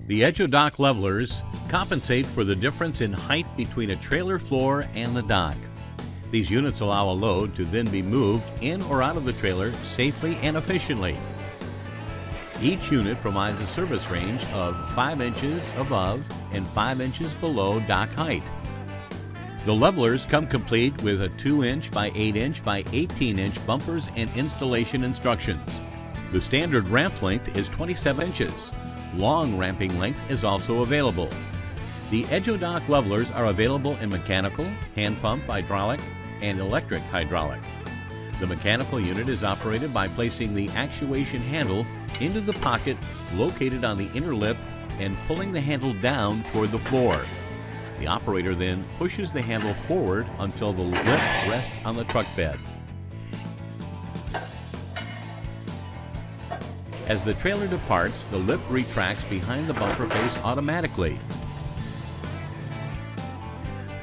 The edge-o-dock levelers compensate for the difference in height between a trailer floor and the dock. These units allow a load to then be moved in or out of the trailer safely and efficiently. Each unit provides a service range of 5 inches above and 5 inches below dock height. The levelers come complete with a 2-inch by 8-inch by 18-inch bumpers and installation instructions. The standard ramp length is 27 inches. Long ramping length is also available. The edge-o-dock levelers are available in mechanical, hand pump, hydraulic, and electric hydraulic. The mechanical unit is operated by placing the actuation handle into the pocket located on the inner lip and pulling the handle down toward the floor. The operator then pushes the handle forward until the lip rests on the truck bed. As the trailer departs, the lip retracts behind the bumper face automatically.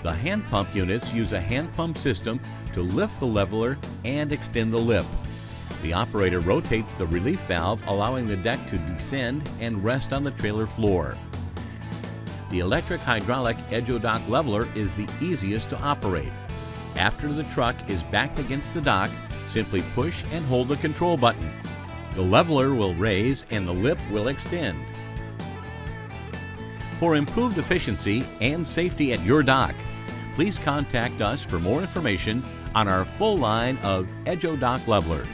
The hand pump units use a hand pump system to lift the leveler and extend the lip. The operator rotates the relief valve, allowing the deck to descend and rest on the trailer floor. The electric hydraulic edge-o-dock leveler is the easiest to operate. After the truck is backed against the dock, simply push and hold the control button. The leveler will raise and the lip will extend. For improved efficiency and safety at your dock, please contact us for more information on our full line of edge-o-dock levelers.